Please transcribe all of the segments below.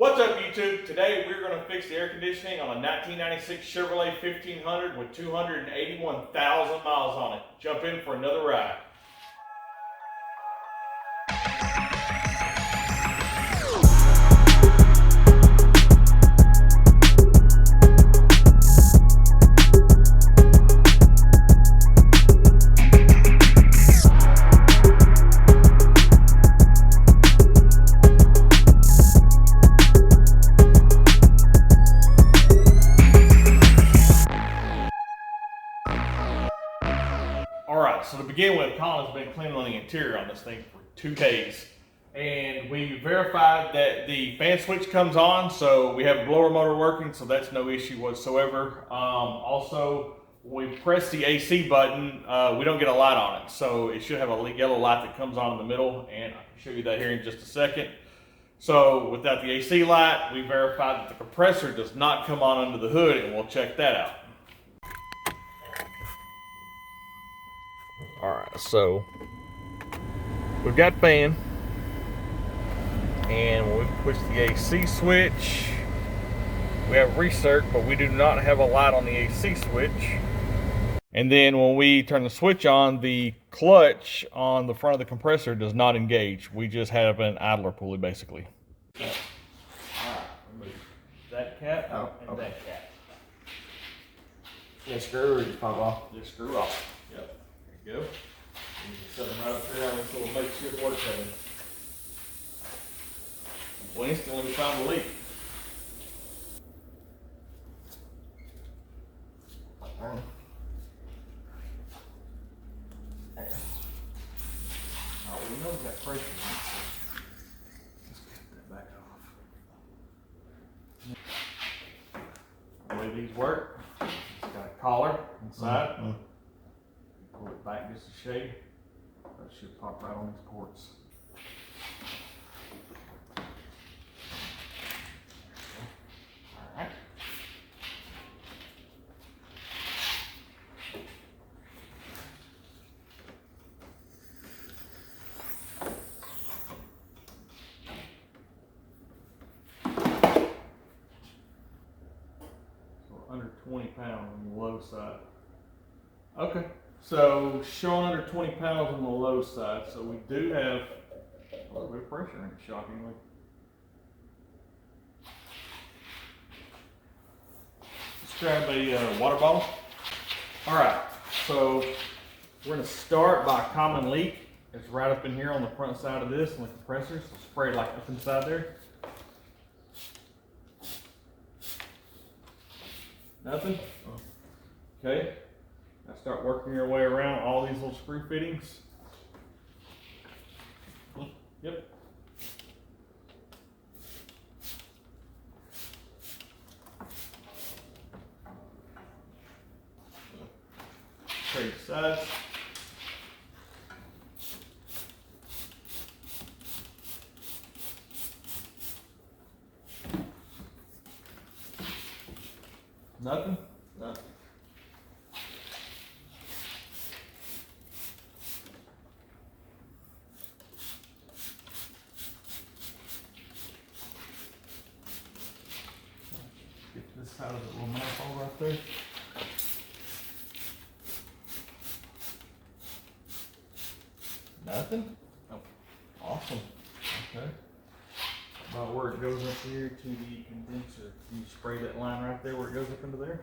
What's up, YouTube? Today we're going to fix the air conditioning on a 1996 Chevrolet 1500 with 281,000 miles on it. Jump in for another ride. Alright, so to begin with, Colin's been cleaning on the interior on this thing for 2 days. And we verified that the fan switch comes on, so we have a blower motor working, so that's no issue whatsoever. Also, when we press the AC button, we don't get a light on it. So it should have a yellow light that comes on in the middle, and I can show you that here in just a second. So without the AC light, we verified that the compressor does not come on under the hood, and we'll check that out. Alright, so we've got fan, and when we push the AC switch, we have recirc, but we do not have a light on the AC switch. And then when we turn the switch on, the clutch on the front of the compressor does not engage. We just have an idler pulley, basically. Alright, remove that cap and that cap. Yeah, screw or just pop off? Just screw off. Yep. There you go. You can set them right up there on this little makeshift work table. Well, instantly we found the leak. Oh, we know we got pressure. Let's get that back off. The way these work, it's got a collar inside. Pull it back just a shade. That should pop right on these ports. Alright. So under 20 pounds on the low side. Okay. So showing under 20 pounds on the low side, so we do have a little bit of pressure in it, shockingly. Let's grab a water bottle. All right, so we're gonna start by a common leak. It's right up in here on the front side of this on the compressor, so spray it like up inside there. Nothing? Okay. Now start working your way around all these little screw fittings. Yep. Trade sides. Nothing? Nothing. Get this out of the little manifold right there. Nothing? Oh, awesome. Okay. About where it goes up here to the condenser. You spray that line right there where it goes up into there.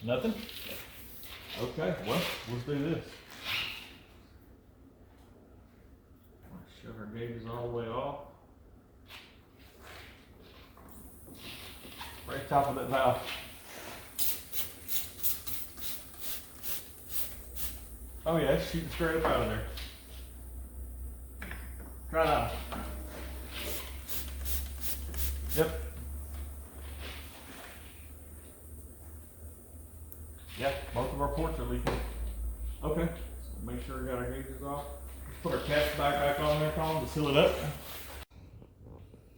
Nothing? Okay, well, let's do this. Shove our gauges all the way off. Right top of that valve. Oh yeah, it's shooting straight up out of there. Try that. Yep. Yeah, both of our ports are leaking. Okay, so make sure we got our gauges off. Let's put our cap back on there, Colin, to seal it up.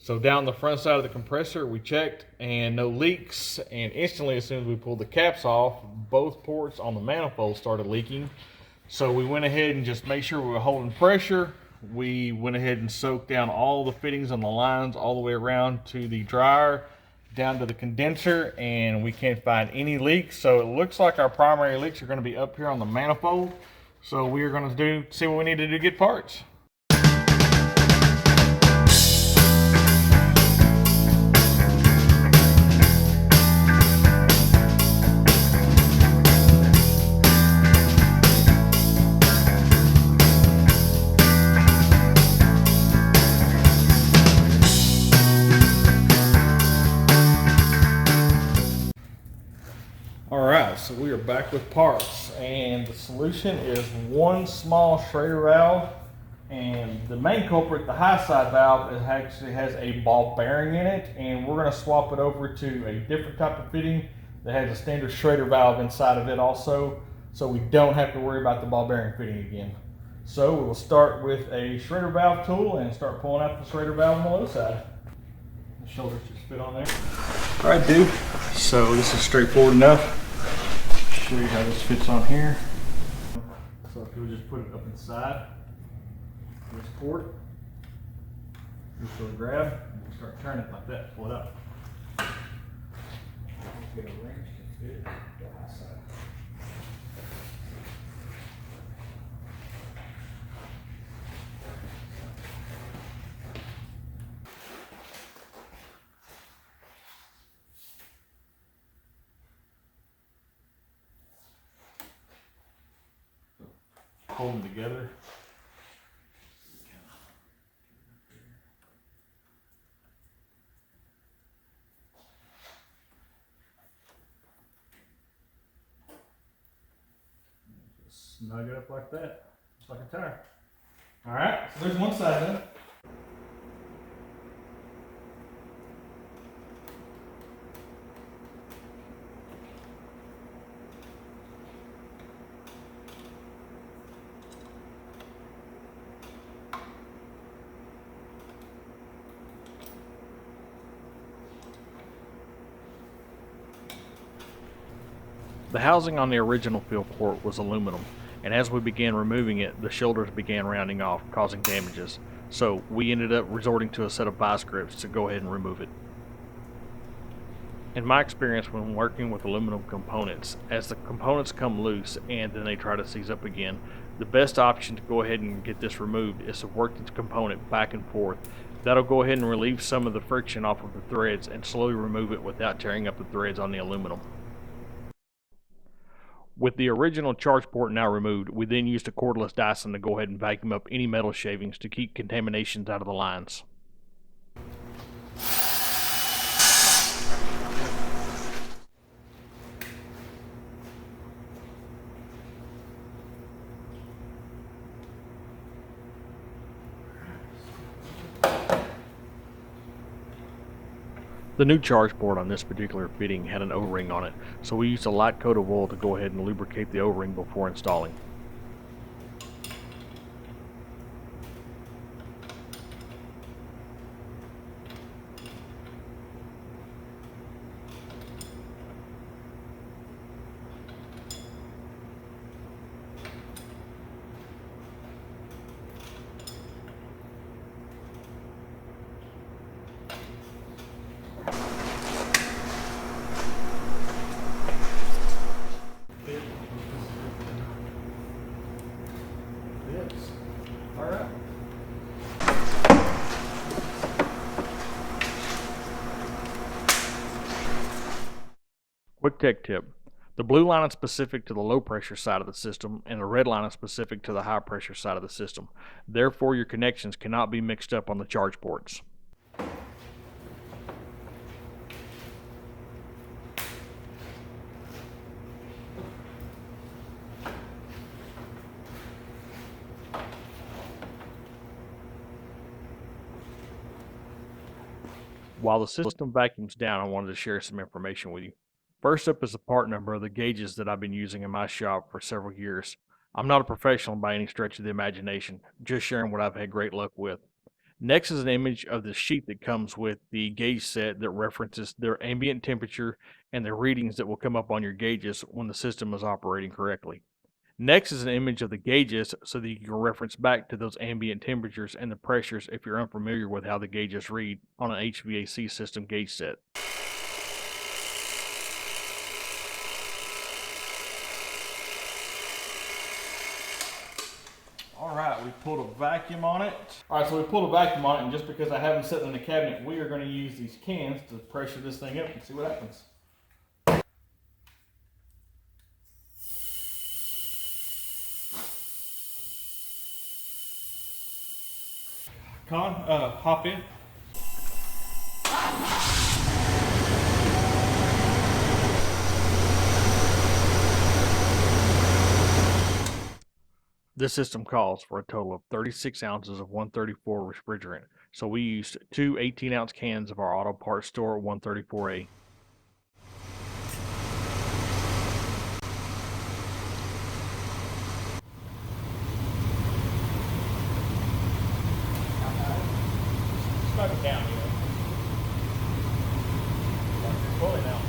So down the front side of the compressor, we checked and no leaks. And instantly, as soon as we pulled the caps off, both ports on the manifold started leaking. So we went ahead and just made sure we were holding pressure. We went ahead and soaked down all the fittings on the lines all the way around to the dryer, down to the condenser, and we can't find any leaks. So it looks like our primary leaks are going to be up here on the manifold. So we are going to see what we need to do to get parts. Alright, so we are back with parts, and the solution is one small Schrader valve, and the main culprit, the high side valve, it actually has a ball bearing in it, and we're going to swap it over to a different type of fitting that has a standard Schrader valve inside of it also, so we don't have to worry about the ball bearing fitting again. So we'll start with a Schrader valve tool and start pulling out the Schrader valve on the low side. The shoulders just fit on there. Alright dude, so this is straightforward enough. Show you how this fits on here. So if you'll just put it up inside this port, just go grab and we'll start turning it like that, pull it up. Get a wrench to fit the high side. Hold them together. Just snug it up like that, just like a tire. All right, so there's one side done. The housing on the original fill port was aluminum, and as we began removing it, the shoulders began rounding off, causing damages. So we ended up resorting to a set of vice grips to go ahead and remove it. In my experience when working with aluminum components, as the components come loose and then they try to seize up again, the best option to go ahead and get this removed is to work the component back and forth. That'll go ahead and relieve some of the friction off of the threads and slowly remove it without tearing up the threads on the aluminum. With the original charge port now removed, we then used a cordless Dyson to go ahead and vacuum up any metal shavings to keep contaminations out of the lines. The new charge port on this particular fitting had an O-ring on it, so we used a light coat of oil to go ahead and lubricate the O-ring before installing. All right. Quick tech tip. The blue line is specific to the low pressure side of the system, and the red line is specific to the high pressure side of the system. Therefore, your connections cannot be mixed up on the charge ports. While the system vacuums down, I wanted to share some information with you. First up is the part number of the gauges that I've been using in my shop for several years. I'm not a professional by any stretch of the imagination, just sharing what I've had great luck with. Next is an image of the sheet that comes with the gauge set that references their ambient temperature and the readings that will come up on your gauges when the system is operating correctly. Next is an image of the gauges so that you can reference back to those ambient temperatures and the pressures if you're unfamiliar with how the gauges read on an HVAC system gauge set. All right, we pulled a vacuum on it. All right, so we pulled a vacuum on it, and just because I have them sitting in the cabinet, we are going to use these cans to pressure this thing up and see what happens. Con, hop in. This system calls for a total of 36 ounces of 134 refrigerant, so we used two 18-ounce cans of our Auto Parts Store 134A. Smoke it down, you know. Pull it out.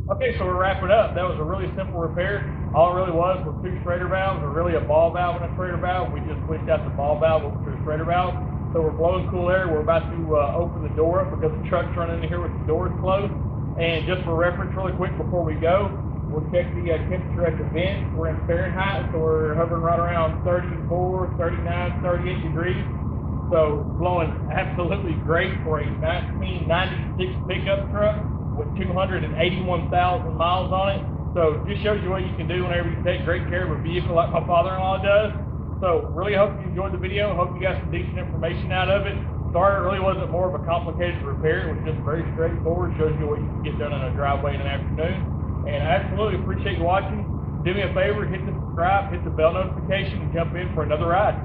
Okay, so we're wrapping up. That was a really simple repair. All it really was were two Schrader valves, or really a ball valve and a Schrader valve. We just switched out the ball valve over to the Schrader valve. So we're blowing cool air. We're about to open the door up because the truck's running in here with the doors closed. And just for reference really quick before we go, we'll check the temperature at the vent. We're in Fahrenheit, so we're hovering right around 34, 39, 38 degrees. So blowing absolutely great for a 1996 pickup truck with 281,000 miles on it. So just shows you what you can do whenever you take great care of a vehicle like my father-in-law does. So really hope you enjoyed the video. Hope you got some decent information out of it. Sorry, it really wasn't more of a complicated repair. It was just very straightforward. Shows you what you can get done in a driveway in an afternoon. And I absolutely appreciate you watching. Do me a favor, hit the subscribe, hit the bell notification, and jump in for another ride.